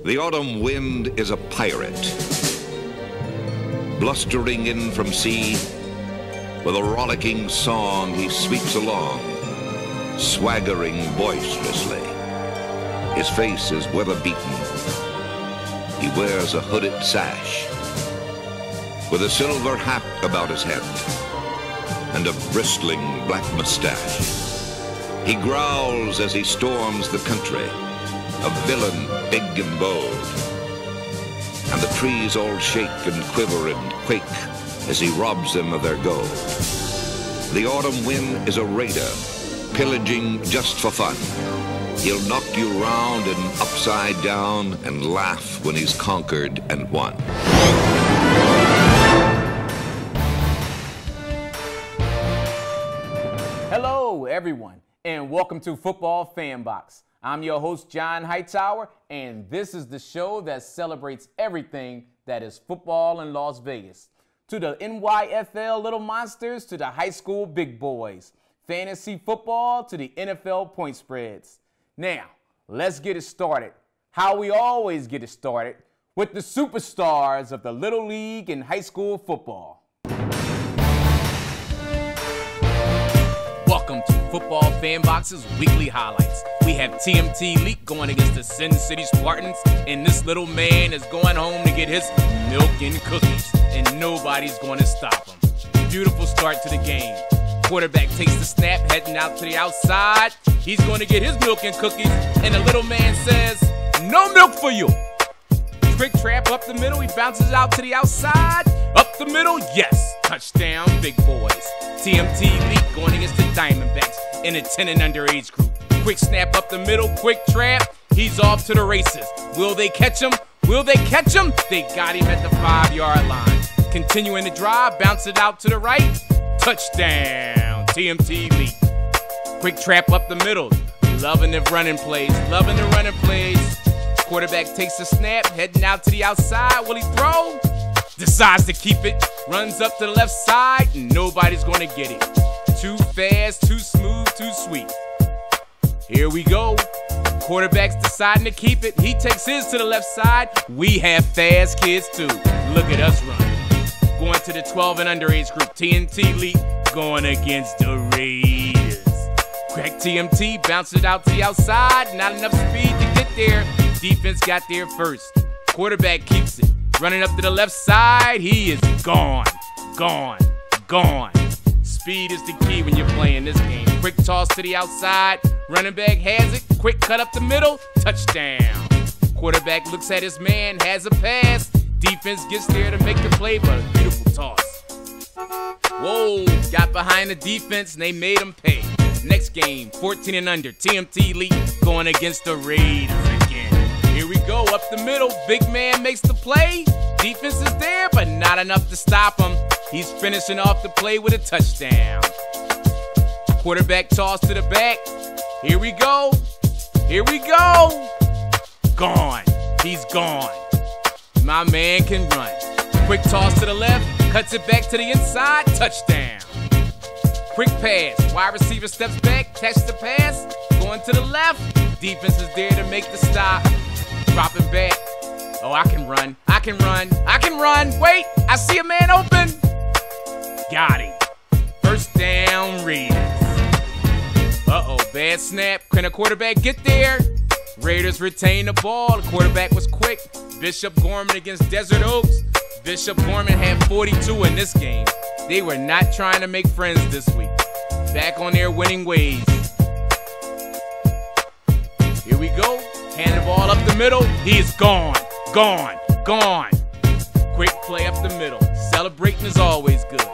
The autumn wind is a pirate, blustering in from sea. With a rollicking song he sweeps along, swaggering boisterously. His face is weather-beaten. He wears a hooded sash, with a silver hat about his head, and a bristling black mustache. He growls as he storms the country, a villain big and bold. And the trees all shake and quiver and quake as he robs them of their gold. The autumn wind is a raider, pillaging just for fun. He'll knock you round and upside down and laugh when he's conquered and won. Hello, everyone, and welcome to Footballfanbox. I'm your host, John Hightower, and this is the show that celebrates everything that is football in Las Vegas. To the NYFL Little Monsters, to the high school big boys, fantasy football to the NFL point spreads. Now, let's get it started, how we always get it started, with the superstars of the Little League and high school football. Welcome to Footballfanbox's weekly highlights. We have TMT Leak going against the Sin City Spartans, and this little man is going home to get his milk and cookies, and nobody's going to stop him. Beautiful start to the game. Quarterback takes the snap, heading out to the outside. He's going to get his milk and cookies, and the little man says, "No milk for you." Quick trap up the middle, he bounces out to the outside. Up the middle, yes. Touchdown, big boys. TMT Leak going against the Diamondbacks in a 10 and under age group. Quick snap up the middle, quick trap. He's off to the races. Will they catch him? Will they catch him? They got him at the 5-yard line. Continuing the drive, bounce it out to the right. Touchdown, TMT Leak. Quick trap up the middle. Loving the running plays, loving the running plays. Quarterback takes the snap, heading out to the outside. Will he throw? Decides to keep it. Runs up to the left side, and nobody's going to get it. Too fast, too smooth, too sweet. Here we go. Quarterback's deciding to keep it. He takes his to the left side. We have fast kids too. Look at us run. Going to the 12 and under age group. TNT League going against the Raiders. Crack TMT, bounce it out to the outside. Not enough speed to get there. Defense got there first. Quarterback keeps it. Running up to the left side. He is gone. Gone. Gone. Speed is the key when you're playing this game. Quick toss to the outside. Running back has it. Quick cut up the middle. Touchdown. Quarterback looks at his man. Has a pass. Defense gets there to make the play, but a beautiful toss. Whoa. Got behind the defense and they made him pay. Next game, 14 and under. TMT League going against the Raiders again. Here we go. Up the middle. Big man makes the play. Defense is there, but not enough to stop him. He's finishing off the play with a touchdown. Quarterback toss to the back. Here we go. Here we go. Gone. He's gone. My man can run. Quick toss to the left. Cuts it back to the inside. Touchdown. Quick pass. Wide receiver steps back. Catch the pass. Going to the left. Defense is there to make the stop. Dropping back. Oh, I can run. I can run. I can run. Wait. I see a man open. Got him. First down, Raiders. Uh-oh, bad snap. Can a quarterback get there? Raiders retain the ball. The quarterback was quick. Bishop Gorman against Desert Oaks. Bishop Gorman had 42 in this game. They were not trying to make friends this week. Back on their winning ways. Here we go. Hand the ball up the middle. He is gone. Gone. Gone. Quick play up the middle. Celebrating is always good.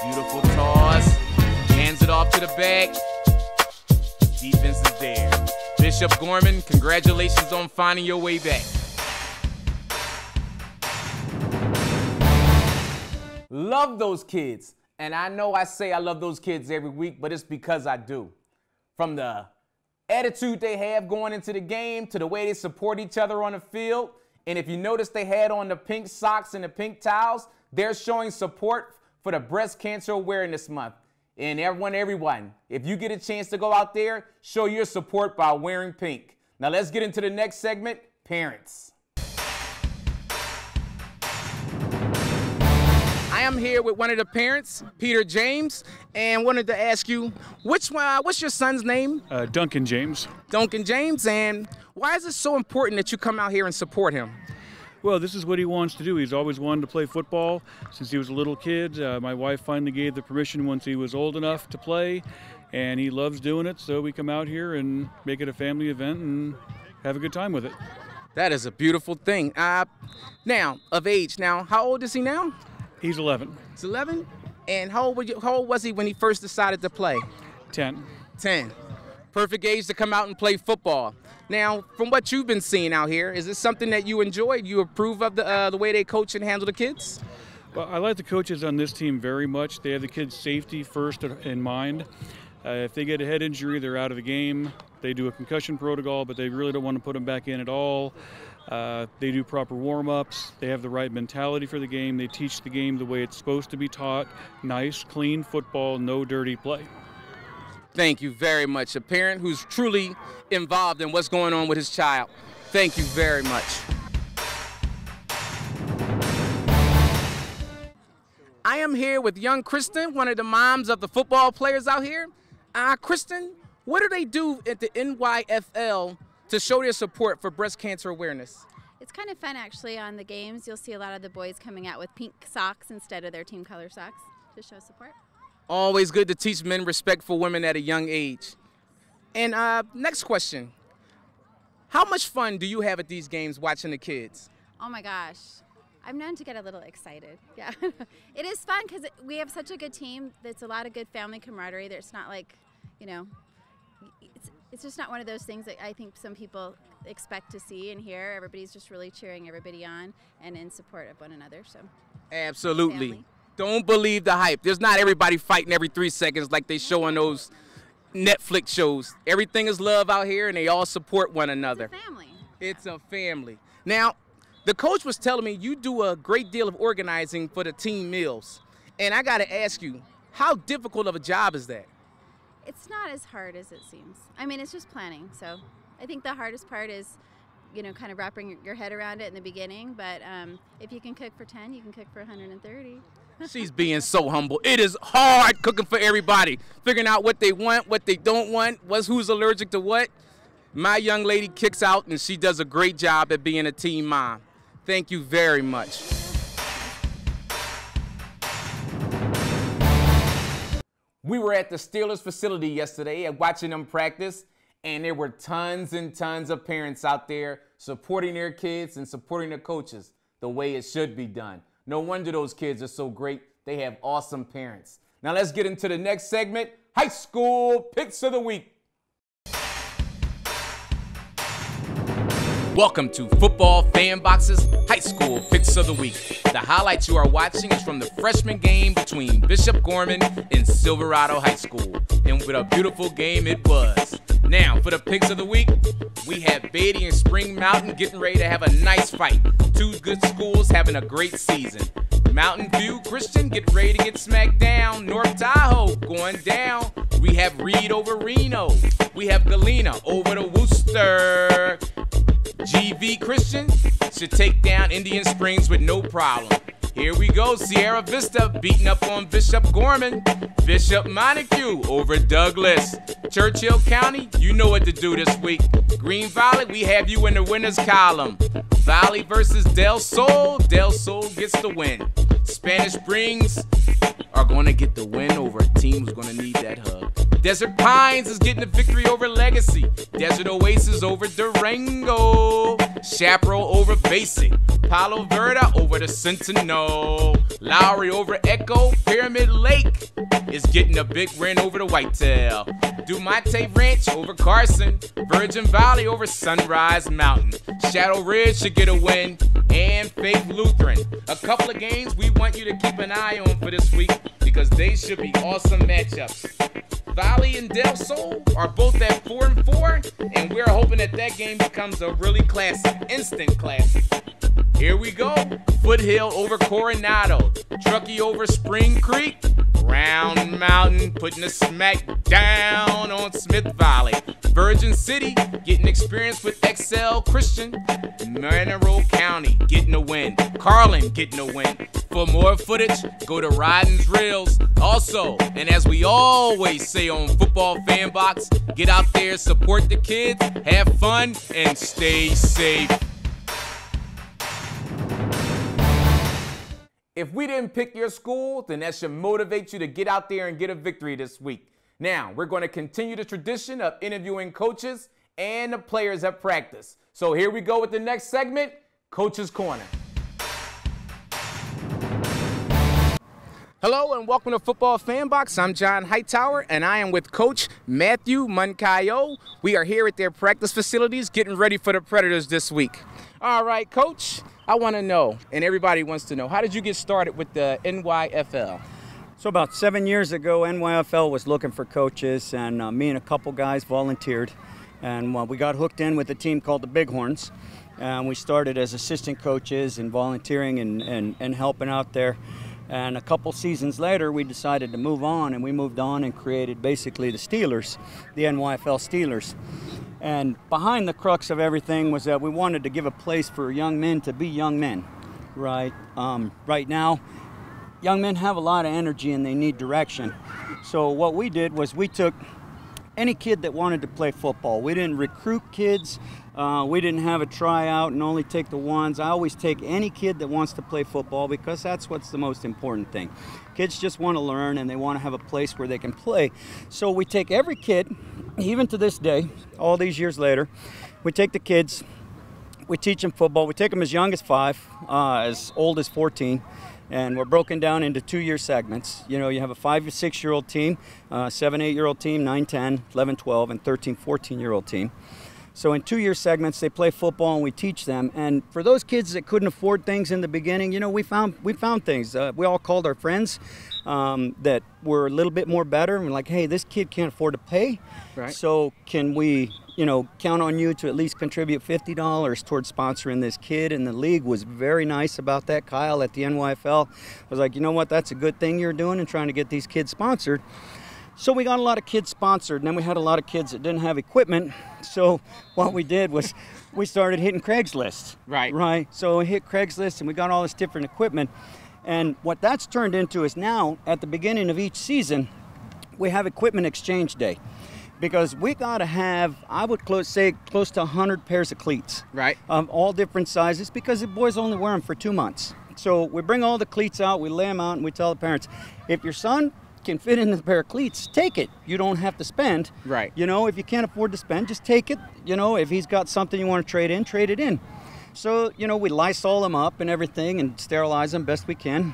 Beautiful toss. Hands it off to the back. Defense is there. Bishop Gorman, congratulations on finding your way back. Love those kids. And I know I say I love those kids every week, but it's because I do. From the attitude they have going into the game to the way they support each other on the field. And if you notice, they had on the pink socks and the pink towels. They're showing support for the Breast Cancer Awareness Month. And everyone, if you get a chance to go out there, show your support by wearing pink. Now let's get into the next segment, parents. I am here with one of the parents, Peter James, and wanted to ask you, what's your son's name? Duncan James. Duncan James, and why is it so important that you come out here and support him? Well, this is what he wants to do. He's always wanted to play football since he was a little kid. My wife finally gave the permission once he was old enough to play, and he loves doing it, so we come out here and make it a family event and have a good time with it. That is a beautiful thing. Now, of age, how old is he now? He's 11. He's 11? And how old was he when he first decided to play? 10. 10. Perfect age to come out and play football. Now, from what you've been seeing out here, is this something that you enjoy? Do you approve of the way they coach and handle the kids? Well, I like the coaches on this team very much. They have the kids' safety first in mind. If they get a head injury, they're out of the game. They do a concussion protocol, but they really don't want to put them back in at all. They do proper warm-ups. They have the right mentality for the game. They teach the game the way it's supposed to be taught. Nice, clean football, no dirty play. Thank you very much. A parent who's truly involved in what's going on with his child. Thank you very much. I am here with young Kristen, one of the moms of the football players out here. Kristen, what do they do at the NYFL to show their support for breast cancer awareness? It's kind of fun, actually. On the games, you'll see a lot of the boys coming out with pink socks instead of their team color socks to show support. Always good to teach men respect for women at a young age. And next question. How much fun do you have at these games watching the kids? Oh, my gosh. I'm known to get a little excited. Yeah. It is fun because we have such a good team. There's a lot of good family camaraderie. There's not like, it's just not one of those things that I think some people expect to see and hear. Everybody's just really cheering everybody on and in support of one another. So absolutely. Family. Don't believe the hype. There's not everybody fighting every 3 seconds like they show on those Netflix shows. Everything is love out here, and they all support one another. It's a family. It's a family. Now, the coach was telling me you do a great deal of organizing for the team meals. And I got to ask you, how difficult of a job is that? It's not as hard as it seems. I mean, it's just planning. So I think the hardest part is, kind of wrapping your head around it in the beginning. But if you can cook for 10, you can cook for 130. She's being so humble. It is hard cooking for everybody, figuring out what they want, what they don't want, who's allergic to what. My young lady kicks out, and she does a great job at being a team mom. Thank you very much. We were at the Steelers facility yesterday and watching them practice, and there were tons and tons of parents out there supporting their kids and supporting the coaches the way it should be done. No wonder those kids are so great. They have awesome parents. Now let's get into the next segment, High School Picks of the Week. Welcome to Footballfanbox's High School Picks of the Week. The highlights you are watching is from the freshman game between Bishop Gorman and Silverado High School. And what a beautiful game it was. Now, for the Picks of the Week, we have Beatty and Spring Mountain getting ready to have a nice fight. Two good schools having a great season. Mountain View Christian getting ready to get smacked down. North Tahoe going down. We have Reed over Reno. We have Galena over to Worcester. GV Christian should take down Indian Springs with no problem. Here we go, Sierra Vista beating up on Bishop Gorman. Bishop Montague over Douglas. Churchill County, you know what to do this week. Green Valley, we have you in the winners column. Valley versus Del Sol. Del Sol gets the win. Spanish Springs are going to get the win over a team who's going to need that hug. Desert Pines is getting the victory over Legacy. Desert Oasis over Durango. Chaparral over Basic. Palo Verde over the Sentinel. Lowry over Echo. Pyramid Lake is getting a big win over the Whitetail. Dumate Ranch over Carson. Virgin Valley over Sunrise Mountain. Shadow Ridge should get a win. And Faith Lutheran. A couple of games we want you to keep an eye on for this week because they should be awesome matchups. Valley and Del Sol are both at 4-4, and we're hoping that game becomes a really classic, instant classic. Here we go. Foothill over Coronado. Truckee over Spring Creek. Round Mountain putting a smack down on Smith Valley. Virgin City getting experience with XL Christian. Monroe County getting a win. Carlin getting a win. For more footage, go to Riding's Reels. Also, and as we always say on Football Fanbox, get out there, support the kids, have fun, and stay safe. If we didn't pick your school, then that should motivate you to get out there and get a victory this week. Now, we're going to continue the tradition of interviewing coaches and the players at practice. So here we go with the next segment, Coach's Corner. Hello and welcome to Football Fanbox. I'm John Hightower and I am with Coach Matthew Moncayo. We are here at their practice facilities getting ready for the Predators this week. All right, Coach, I want to know, and everybody wants to know, how did you get started with the NYFL? So about 7 years ago, NYFL was looking for coaches, and me and a couple guys volunteered. And we got hooked in with a team called the Bighorns. And we started as assistant coaches and volunteering and helping out there. And a couple seasons later, we decided to move on, and we moved on and created basically the Steelers, the NYFL Steelers. And behind the crux of everything was that we wanted to give a place for young men to be young men, right? Right now, young men have a lot of energy and they need direction. So what we did was we took any kid that wanted to play football. We didn't recruit kids. We didn't have a tryout and only take the ones. I always take any kid that wants to play football because that's what's the most important thing. Kids just want to learn and they want to have a place where they can play. So we take every kid, even to this day, all these years later, we take the kids, we teach them football. We take them as young as 5, as old as 14. And we're broken down into 2-year segments. You know, you have a 5 to 6-year-old team, 7, 8-year-old team, 9, 10, 11, 12, and 13, 14-year-old team. So in 2-year segments, they play football and we teach them. And for those kids that couldn't afford things in the beginning, you know, we found things. We all called our friends that were a little bit more better. And we're like, hey, this kid can't afford to pay. Right. So can we, you know, count on you to at least contribute $50 towards sponsoring this kid? And the league was very nice about that. Kyle at the NYFL was like, you know what, that's a good thing you're doing and trying to get these kids sponsored. So we got a lot of kids sponsored, and then we had a lot of kids that didn't have equipment. So what we did was we started hitting Craigslist. Right. So we hit Craigslist, and we got all this different equipment. And what that's turned into is now, at the beginning of each season, we have equipment exchange day. Because we got to have, I would say, close to 100 pairs of cleats. Right. All different sizes, because the boys only wear them for 2 months. So we bring all the cleats out, we lay them out, and we tell the parents, if your son can fit in the pair of cleats, take it. You don't have to spend. Right. You know, if you can't afford to spend, just take it. You know, if he's got something you want to trade it in. So, you know, we Lysol them up and everything and sterilize them best we can.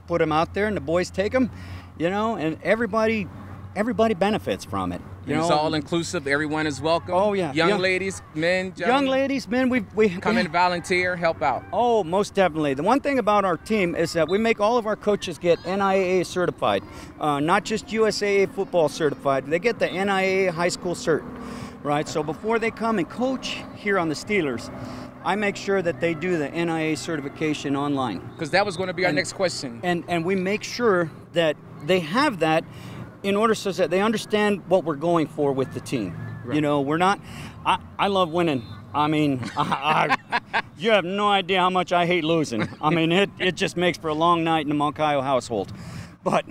Put them out there and the boys take them, you know, and everybody benefits from it. It's all inclusive. Everyone is welcome. Oh, yeah. Young ladies, men, young ladies, men, we come in, volunteer, help out. Oh, most definitely. The one thing about our team is that we make all of our coaches get NIAA certified, not just USAA football certified. They get the NIAA high school cert, right? So before they come and coach here on the Steelers, I make sure that they do the NIAA certification online. Because that was going to be our next question. And we make sure that they have that in order so that they understand what we're going for with the team. Right. You know, we're not, I love winning. I mean, you have no idea how much I hate losing. I mean, it just makes for a long night in the Moncayo household. But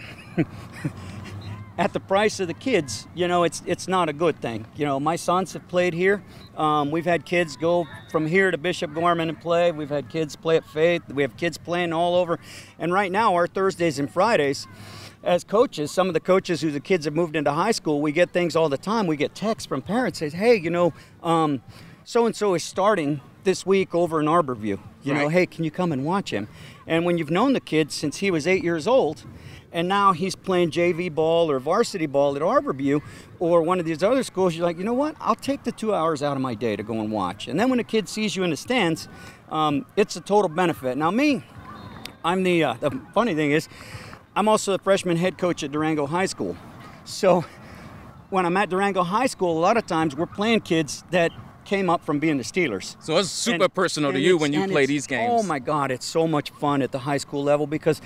at the price of the kids, you know, it's not a good thing. You know, my sons have played here. We've had kids go from here to Bishop Gorman and play. We've had kids play at Faith. We have kids playing all over. And right now, our Thursdays and Fridays, as coaches, some of the coaches who the kids have moved into high school, we get things all the time. We get texts from parents saying, hey, you know, so-and-so is starting this week over in Arborview. You know, hey, can you come and watch him? And when you've known the kid since he was 8 years old, and now he's playing JV ball or varsity ball at Arborview or one of these other schools, you're like, you know what? I'll take the 2 hours out of my day to go and watch. And then when a kid sees you in the stands, it's a total benefit. Now me, I'm the funny thing is, I'm also the freshman head coach at Durango High School. So when I'm at Durango High School, a lot of times we're playing kids that came up from being the Steelers. So it's super personal to you when you play these games. Oh my God, it's so much fun at the high school level because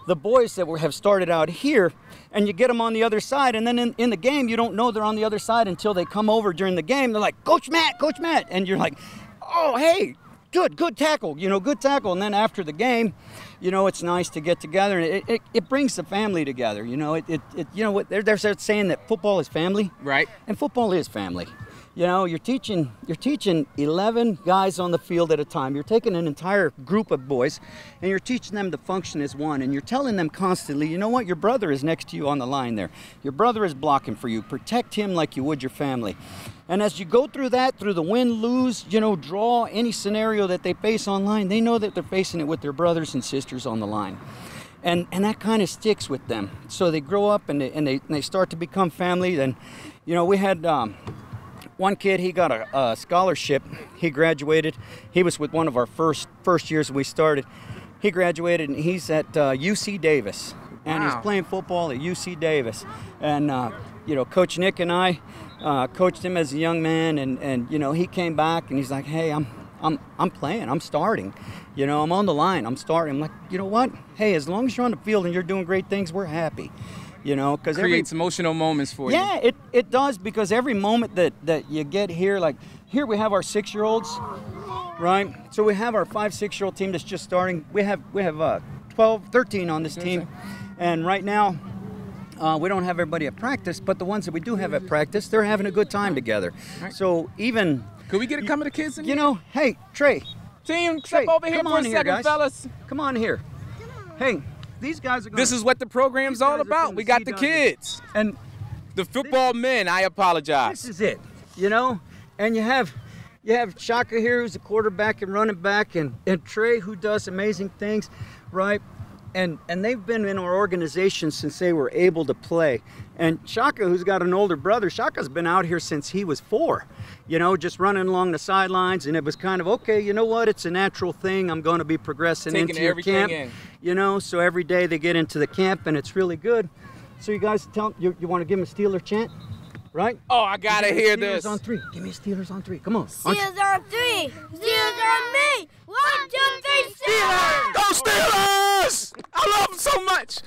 the boys that have started out here, and you get them on the other side, and then in the game you don't know they're on the other side until they come over during the game. They're like, Coach Matt, and you're like, oh hey, good tackle, good tackle. And then after the game, it's nice to get together, and it brings the family together. They're saying that football is family, right? And football is family. You're teaching 11 guys on the field at a time. You're taking an entire group of boys, and you're teaching them to function as one. And you're telling them constantly, you know what? Your brother is next to you on the line there. Your brother is blocking for you. Protect him like you would your family. And as you go through that, through the win, lose, draw, any scenario that they face online, they know that they're facing it with their brothers and sisters on the line. And that kind of sticks with them. So they grow up and they start to become family. And, we had... one kid, he got a scholarship. He graduated. He was with one of our first years we started. He graduated, and he's at UC Davis. And he's playing football at UC Davis. And, Coach Nick and I coached him as a young man. And he came back, and he's like, hey, I'm playing. I'm starting. I'm on the line. I'm starting. I'm like, you know what? Hey, as long as you're on the field and you're doing great things, we're happy. Because creates emotional moments for you. Yeah, it does, because every moment that you get here, like here we have our 6-year-olds, right? So we have our 5-6-year-old team that's just starting. We have 12, 13 on this team, and right now we don't have everybody at practice, but the ones that we do have at practice, they're having a good time together. Right. So even could we get a come of the kids in? Hey Trey, team, step over here for a second, guys. fellas. Come on here. Hey. These guys are going This is what the program's all about. We got the kids. And the football men, I apologize. This is it. And you have Shaka here, who's the quarterback and running back, and Trey, who does amazing things, right? And they've been in our organization since they were able to play. And Shaka, who's got an older brother, Shaka's been out here since he was 4, just running along the sidelines. And it was kind of, okay, you know what? It's a natural thing. I'm going to be progressing into your camp. So every day they get into the camp, and it's really good. So you guys you want to give them a Steeler chant, right? Oh, I got to hear this. Steelers on 3. Give me a Steelers on 3. Come on. Steelers on 3. Steelers on me. 1, 2, 3, Steelers. Go Steelers! I love them so much.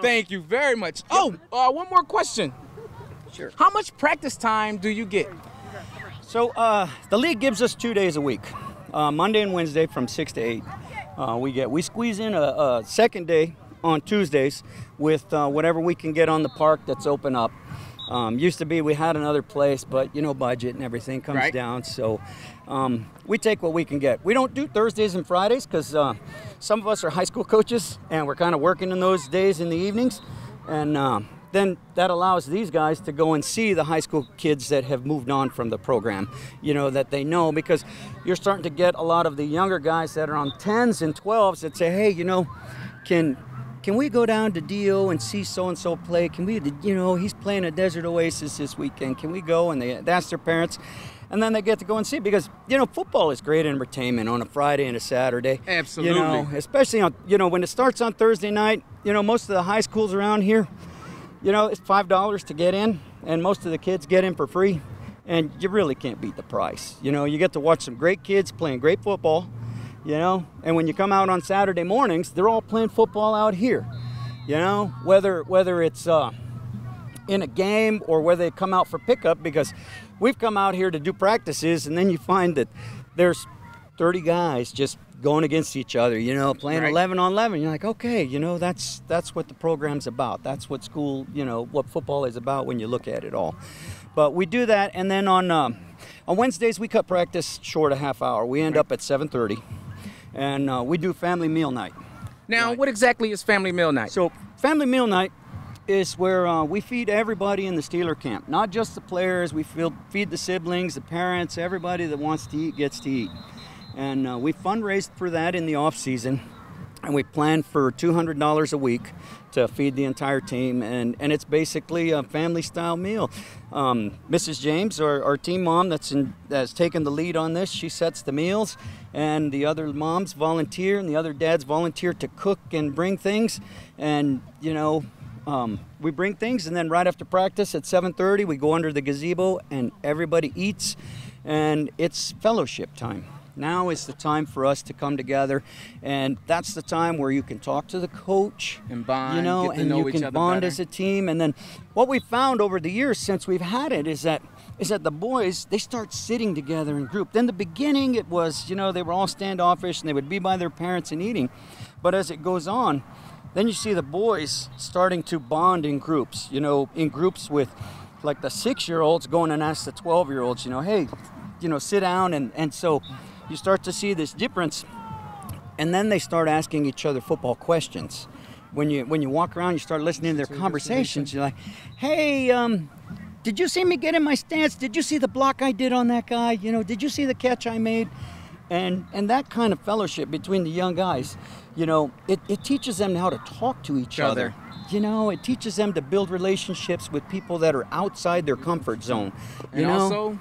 Thank you very much. Oh, one more question. Sure. How much practice time do you get? So the league gives us 2 days a week, Monday and Wednesday from 6 to 8. We squeeze in a second day on Tuesdays with whatever we can get on the park that's open up. Used to be we had another place, but budget and everything comes down, so we take what we can get. We don't do Thursdays and Fridays because some of us are high school coaches and we're kind of working in those days in the evenings, and then that allows these guys to go and see the high school kids that have moved on from the program, that they know, because you're starting to get a lot of the younger guys that are on 10s and 12s that say, hey, can we go down to DO and see so-and-so play? Can we, he's playing at Desert Oasis this weekend. Can we go? And they ask their parents, and then they get to go and see, because, football is great entertainment on a Friday and a Saturday. Absolutely. Especially on, when it starts on Thursday night, most of the high schools around here, it's $5 to get in, and most of the kids get in for free, and you really can't beat the price. You get to watch some great kids playing great football, and when you come out on Saturday mornings, they're all playing football out here, whether it's in a game or whether they come out for pickup, because we've come out here to do practices, and then you find that there's 30 guys just going against each other, playing 11 on 11. You're like, okay, that's what the program's about. That's what school, what football is about when you look at it all. But we do that, and then on Wednesdays we cut practice short a half hour. We end up at 7:30, and we do family meal night. Now, what exactly is family meal night? So family meal night is where we feed everybody in the Steeler camp, not just the players. We feed the siblings, the parents, everybody that wants to eat gets to eat. And we fundraised for that in the off season, and we planned for $200 a week to feed the entire team, and it's basically a family-style meal. Mrs. James, our team mom that's taken the lead on this, she sets the meals, and the other moms volunteer, and the other dads volunteer to cook and bring things, and We bring things, and then right after practice at 7:30, we go under the gazebo, and everybody eats, and it's fellowship time. Now is the time for us to come together, and that's the time where you can talk to the coach, And bond, you know, get to and know you each can other bond better. as a team. And then what we found over the years since we've had it is that the boys, they start sitting together in group. In the beginning, it was, you know, they were all standoffish and they would be by their parents and eating. But as it goes on, then you see the boys starting to bond in groups, you know, in groups with like the 6-year-olds going and ask the 12-year-olds, you know, hey, you know, sit down. And so you start to see this difference. And then they start asking each other football questions. When you walk around, you start listening to their conversations. You're like, hey, did you see me get in my stance? Did you see the block I did on that guy? You know, did you see the catch I made? And that kind of fellowship between the young guys, you know, it teaches them how to talk to each other. You know, it teaches them to build relationships with people that are outside their comfort zone. You And know? also,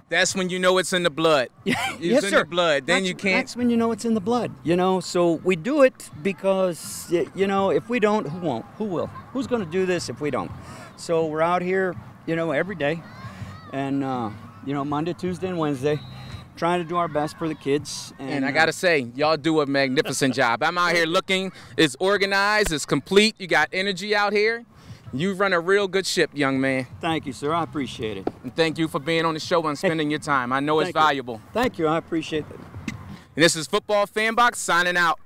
that's when you know it's in the blood. Yes, It's in sir. the blood. Then you can't. That's when you know it's in the blood, you know. So we do it because, you know, if we don't, who won't? Who will? Who's going to do this if we don't? So we're out here, you know, every day, and you know, Monday, Tuesday, and Wednesday, trying to do our best for the kids. And I gotta say, y'all do a magnificent job. I'm out here looking. It's organized. It's complete. You got energy out here. You run a real good ship, young man. Thank you, sir. I appreciate it. And thank you for being on the show and spending your time. I know it's Thank you. valuable. Thank you. I appreciate it. And this is Football Fanbox signing out.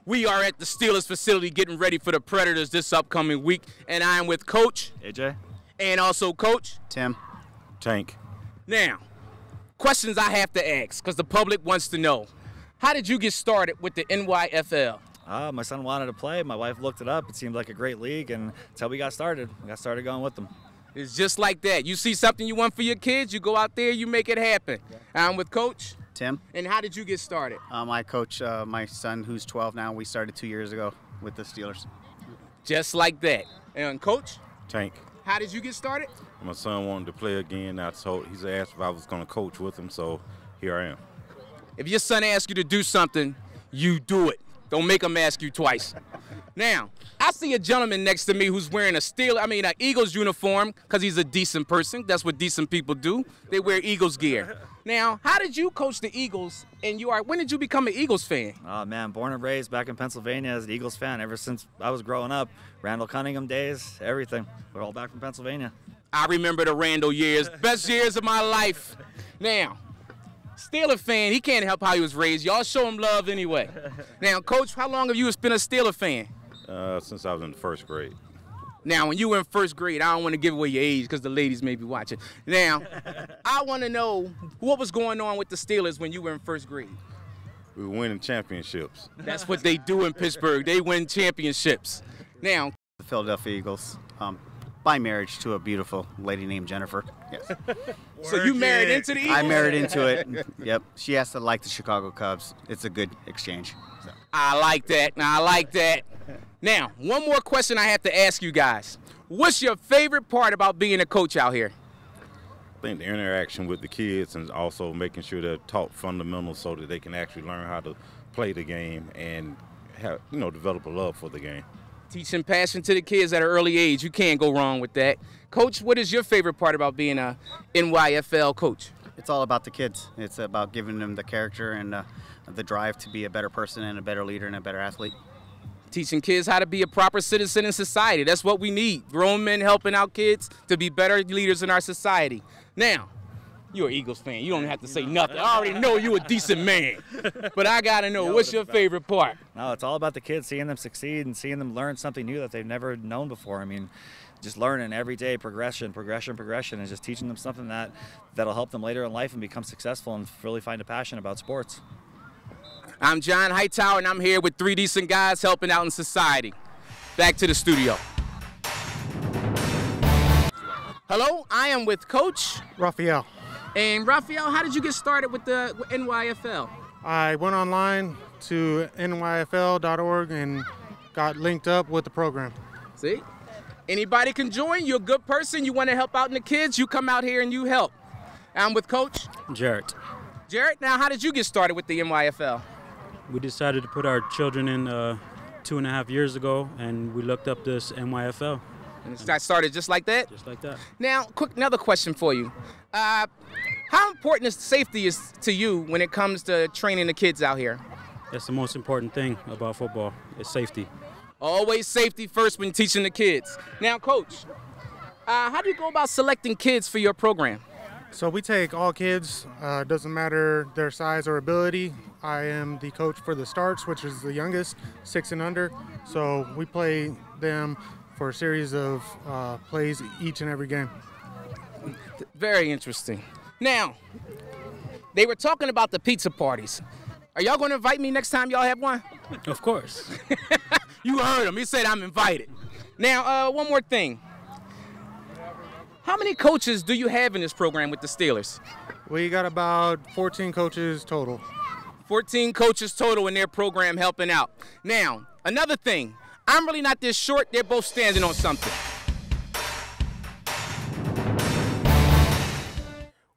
We are at the Steelers facility getting ready for the Predators this upcoming week. And I am with Coach AJ. and also Coach. Tim. Tank. Now, questions I have to ask because the public wants to know. How did you get started with the NYFL? My son wanted to play. My wife looked it up. It seemed like a great league, and that's how we got started. We got started going with them. It's just like that. You see something you want for your kids, you go out there, you make it happen. I'm with Coach. Tim. And how did you get started? I coach my son, who's 12 now. We started 2 years ago with the Steelers. Just like that. And Coach, Tank. how did you get started? My son wanted to play again. He's asked if I was going to coach with him, so here I am. If your son asks you to do something, you do it. Don't make him ask you twice. Now, I see a gentleman next to me who's wearing an Eagles uniform because he's a decent person. That's what decent people do. They wear Eagles gear. Now, how did you coach the Eagles? And when did you become an Eagles fan? Oh, man, born and raised back in Pennsylvania as an Eagles fan ever since I was growing up. Randall Cunningham days, everything. We're all back from Pennsylvania. I remember the Randall years, best years of my life. Now, Steeler fan, he can't help how he was raised. Y'all show him love anyway. Now, Coach, how long have you been a Steeler fan? Since I was in the first grade. Now, when you were in first grade, I don't want to give away your age because the ladies may be watching. Now, I want to know what was going on with the Steelers when you were in first grade. We were winning championships. That's what they do in Pittsburgh. They win championships. Now, The Philadelphia Eagles, by marriage to a beautiful lady named Jennifer. Yes. so you married into the Eagles? I married into it. Yep. She has to like the Chicago Cubs. It's a good exchange. So. I like that. I like that. Now, one more question I have to ask you guys. What's your favorite part about being a coach out here? I think the interaction with the kids and also making sure they're taught fundamentals so that they can actually learn how to play the game and develop a love for the game. Teaching passion to the kids at an early age. You can't go wrong with that. Coach, what is your favorite part about being a NYFL coach? It's all about the kids. It's about giving them the character and the drive to be a better person and a better leader and a better athlete. Teaching kids how to be a proper citizen in society. That's what we need. Grown men helping out kids to be better leaders in our society. Now, you're an Eagles fan. You don't have to say nothing. I already know you're a decent man. But I got to know, what's your favorite part? No, it's all about the kids, seeing them succeed and seeing them learn something new that they've never known before. I mean, just learning every day, progression, and just teaching them something that'll help them later in life and become successful and really find a passion about sports. I'm John Hightower, and I'm here with 3 decent guys helping out in society. Back to the studio. Hello, I am with Coach. Rafael. And Rafael, how did you get started with the NYFL? I went online to NYFL.org and got linked up with the program. See? Anybody can join. You're a good person. You want to help out in the kids, you come out here and you help. I'm with Coach. Jarrett. Jarrett, now how did you get started with the NYFL? We decided to put our children in 2.5 years ago, and we looked up this NYFL. And it started just like that? Just like that. Now, another question for you. How important is safety to you when it comes to training the kids out here? That's the most important thing about football, is safety. Always safety first when teaching the kids. Now, Coach, how do you go about selecting kids for your program? So we take all kids, doesn't matter their size or ability. I am the coach for the starts, which is the youngest, 6 and under. So we play them for a series of plays each and every game. Very interesting. Now, they were talking about the pizza parties. Are y'all going to invite me next time y'all have one? Of course. You heard him. He said I'm invited. Now, one more thing. How many coaches do you have in this program with the Steelers? We got about 14 coaches total. 14 coaches total in their program helping out. Now, another thing. I'm really not this short. They're both standing on something.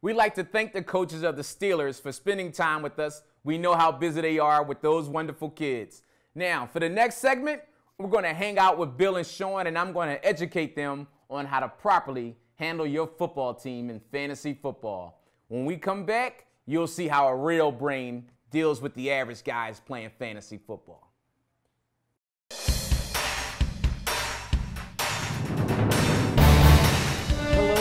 We'd like to thank the coaches of the Steelers for spending time with us. We know how busy they are with those wonderful kids. Now, for the next segment, we're going to hang out with Bill and Sean, and I'm going to educate them on how to properly handle your football team in fantasy football. When we come back, you'll see how a real brain deals with the average guys playing fantasy football.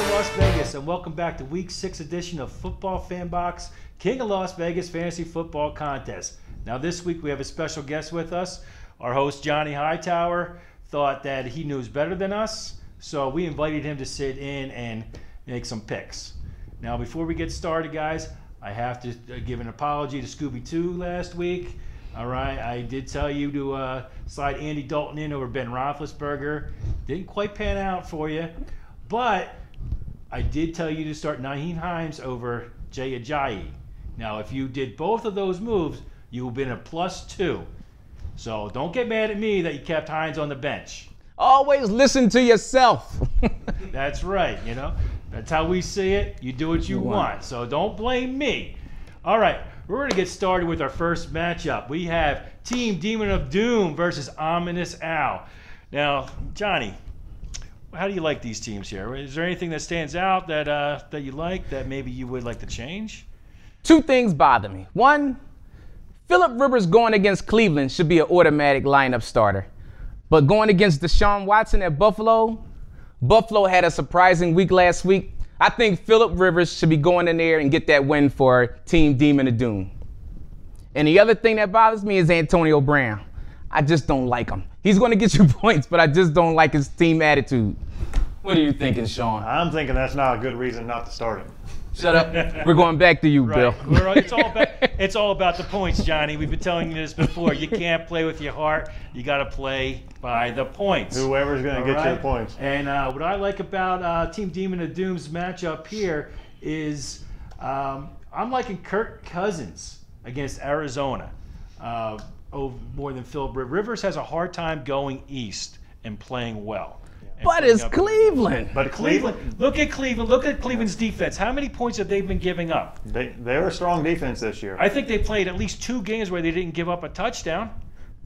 Las Vegas, and welcome back to Week 6 edition of Footballfanbox, King of Las Vegas Fantasy Football Contest. Now this week we have a special guest with us. Our host Johnny Hightower thought that he knows better than us, so we invited him to sit in and make some picks. Now before we get started, guys, I have to give an apology to Scooby-2 last week. All right, I did tell you to slide Andy Dalton in over Ben Roethlisberger. Didn't quite pan out for you, but I did tell you to start Nyheim Hines over Jay Ajayi. Now, if you did both of those moves, you would have been a +2. So don't get mad at me that you kept Hines on the bench. Always listen to yourself. That's right, you know. That's how we see it. You do what you want. So don't blame me. All right, we're going to get started with our first matchup. We have Team Demon of Doom versus Ominous Al. Now, Johnny, how do you like these teams here? Is there anything that stands out that you like that maybe you would like to change? 2 things bother me. 1, Phillip Rivers going against Cleveland should be an automatic lineup starter. But going against Deshaun Watson at Buffalo, Buffalo had a surprising week last week. I think Phillip Rivers should be going in there and get that win for Team Demon of Doom. And the other thing that bothers me is Antonio Brown. I just don't like him. He's going to get you points, but I just don't like his team attitude. What are you thinking, Sean? I'm thinking that's not a good reason not to start him. Shut up. We're going back to you, Bill. It's all about the points, Johnny. We've been telling you this before. You can't play with your heart. You got to play by the points. Whoever's going to get your points. And what I like about Team Demon of Doom's matchup here is I'm liking Kirk Cousins against Arizona more than Phillip Rivers. Rivers has a hard time going east and playing well. But it's Cleveland. But Cleveland, look at Cleveland. Look at Cleveland's defense. How many points have they been giving up? They're a strong defense this year. I think they played at least 2 games where they didn't give up a touchdown.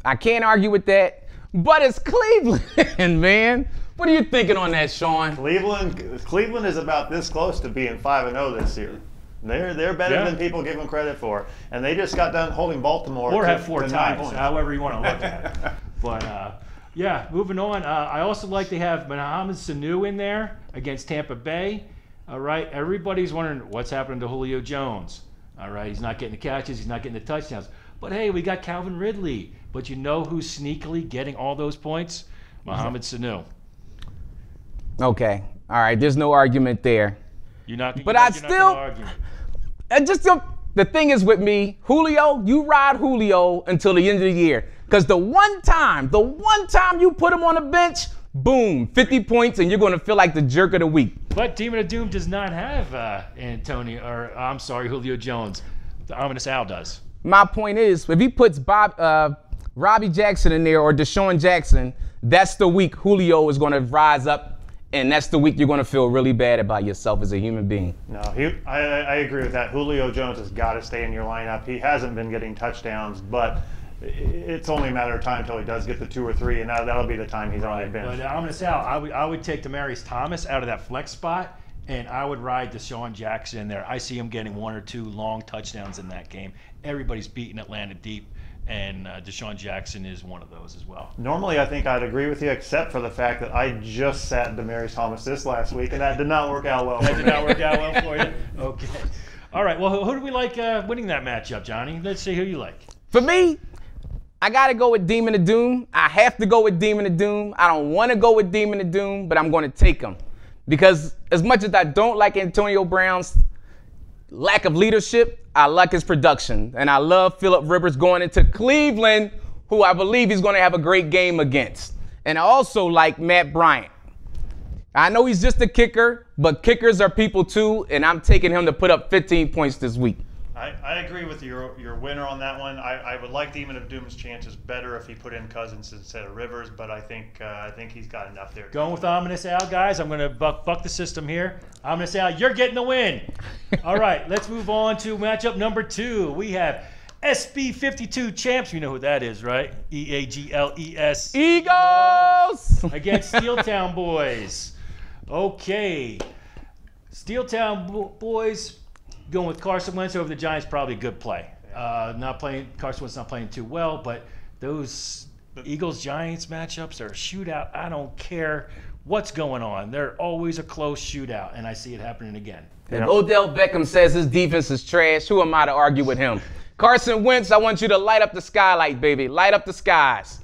I can't argue with that. But it's Cleveland, man. What are you thinking on that, Sean? Cleveland is about this close to being 5-0 this year. They're better than people give them credit for, and they just got done holding Baltimore. Or have 4 ties, however you want to look at it. But yeah, moving on. I also like to have Mohamed Sanu in there against Tampa Bay. All right, everybody's wondering what's happening to Julio Jones. All right, he's not getting the catches, he's not getting the touchdowns. But hey, we got Calvin Ridley. But you know who's sneakily getting all those points? Mohamed Sanu. Okay, all right. There's no argument there. But I still. The thing is with me, Julio, you ride Julio until the end of the year. Because the one time you put him on the bench, boom, 50 points, and you're going to feel like the jerk of the week. But Demon of Doom does not have Julio Jones. The Ominous Al does. My point is, if he puts Robbie Jackson in there or Deshaun Jackson, that's the week Julio is going to rise up. And that's the week you're going to feel really bad about yourself as a human being. No, I agree with that. Julio Jones has got to stay in your lineup. He hasn't been getting touchdowns, but it's only a matter of time until he does get the 2 or 3, and that'll be the time he's on the bench. But I'm going to say, I would take Demaryius Thomas out of that flex spot, and I would ride Deshaun Jackson in there. I see him getting 1 or 2 long touchdowns in that game. Everybody's beating Atlanta deep, and Deshaun Jackson is one of those as well. Normally, I think I'd agree with you, except for the fact that I just sat Demaryius Thomas this last week, and that did not work out well. That did not work out well for you? Okay. All right, well, who do we like winning that matchup, Johnny? Let's see who you like. For me, I got to go with Demon of Doom. I have to go with Demon of Doom. I don't want to go with Demon of Doom, but I'm going to take him. Because as much as I don't like Antonio Brown's lack of leadership, I like his production. And I love Phillip Rivers going into Cleveland, who I believe he's going to have a great game against. And I also like Matt Bryant. I know he's just a kicker, but kickers are people too, and I'm taking him to put up 15 points this week. I agree with your winner on that one. I would like Demon of Doom's chances better if he put in Cousins instead of Rivers, but I think he's got enough there. Going with Ominous Al, guys. I'm going to buck the system here. Ominous Al, you're getting the win. All right, let's move on to matchup number 2. We have SB52 champs. You know who that is, right? EAGLES. Eagles! Against Steeltown Boys. Okay. Steeltown Boys going with Carson Wentz over the Giants, probably a good play. Carson Wentz not playing too well, but those Eagles-Giants matchups are a shootout. I don't care what's going on. They're always a close shootout, and I see it happening again. If Odell Beckham says his defense is trash, who am I to argue with him? Carson Wentz, I want you to light up the skylight, baby. Light up the skies.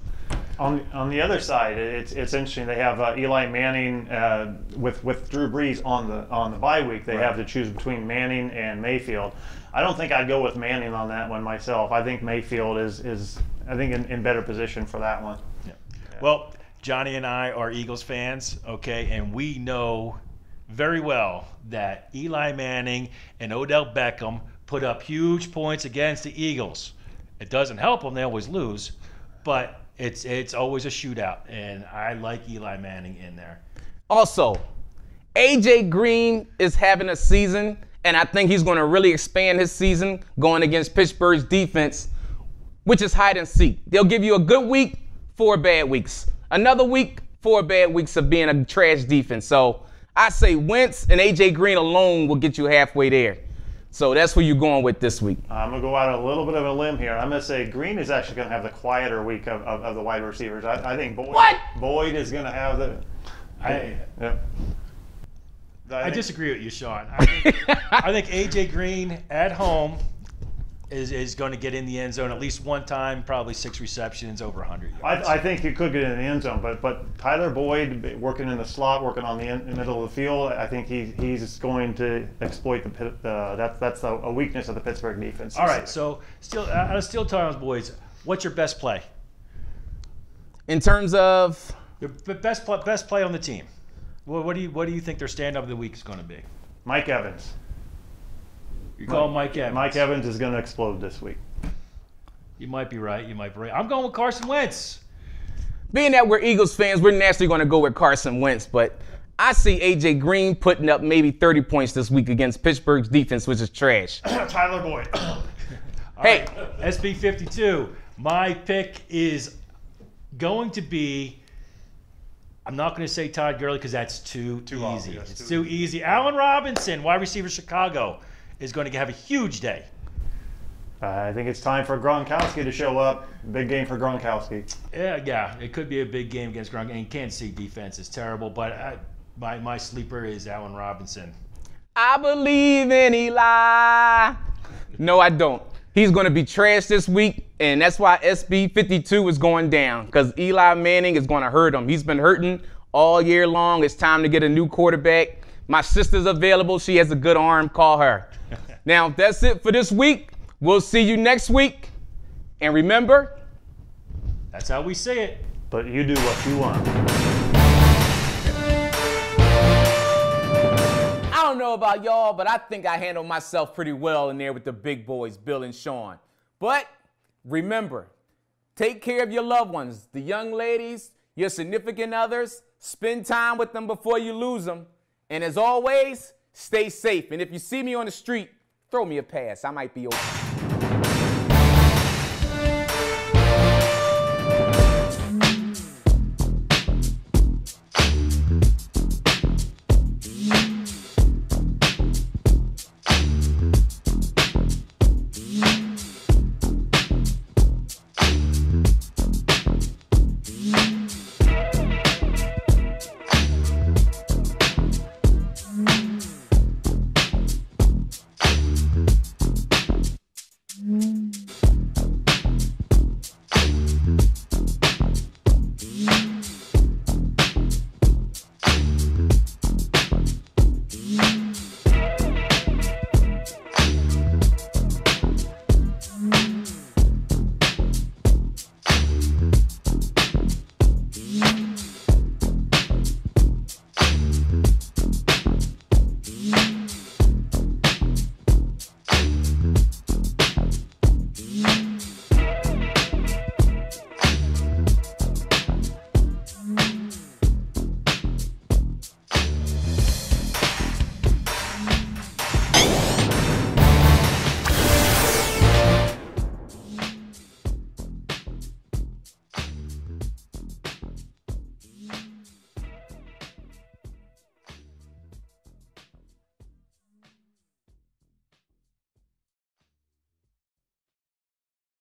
On the other side, it's interesting. They have Eli Manning with Drew Brees on the bye week. They have to choose between Manning and Mayfield. I don't think I'd go with Manning on that one myself. I think Mayfield is I think in better position for that one. Yeah. Well, Johnny and I are Eagles fans, okay, and we know very well that Eli Manning and Odell Beckham put up huge points against the Eagles. It doesn't help them; they always lose, but it's always a shootout, and I like Eli Manning in there. Also, A.J. Green is having a season, and I think he's going to really expand his season going against Pittsburgh's defense, which is hide and seek. They'll give you a good week, 4 bad weeks. Another week, 4 bad weeks of being a trash defense. So I say Wentz and A.J. Green alone will get you halfway there. So that's who you're going with this week. I'm going to go out a little bit of a limb here. I'm going to say Green is actually going to have the quieter week of the wide receivers. I think Boyd is going to have the... I disagree with you, Sean. I think A.J. Green at home is going to get in the end zone at least one time, probably 6 receptions, over 100 yards. I think he could get in the end zone, but Tyler Boyd working in the slot, working on the middle of the field, I think he's going to exploit that's a weakness of the Pittsburgh defense. All right, so out of Steeltown Boys, what's your best play? In terms of your best play on the team, what do you think their stand-up of the week is going to be? Mike Evans. You call Mike Evans. Mike Evans is going to explode this week. You might be right. I'm going with Carson Wentz. Being that we're Eagles fans, we're naturally going to go with Carson Wentz, but I see A.J. Green putting up maybe 30 points this week against Pittsburgh's defense, which is trash. Tyler Boyd. Hey. SB52, my pick is going to be, I'm not going to say Todd Gurley because that's too easy. It's too easy. Allen Robinson, wide receiver Chicago, is going to have a huge day. I think it's time for Gronkowski to show up. Big game for Gronkowski. Yeah, it could be a big game against Gronkowski. And Kansas City defense is terrible, but my sleeper is Allen Robinson. I believe in Eli. No, I don't. He's going to be trash this week, and that's why SB52 is going down, because Eli Manning is going to hurt him. He's been hurting all year long. It's time to get a new quarterback. My sister's available. She has a good arm. Call her. Now, that's it for this week. We'll see you next week. And remember, that's how we say it. But you do what you want. I don't know about y'all, but I think I handled myself pretty well in there with the big boys, Bill and Sean. But remember, take care of your loved ones, the young ladies, your significant others. Spend time with them before you lose them. And as always, stay safe. And if you see me on the street, throw me a pass. I might be open.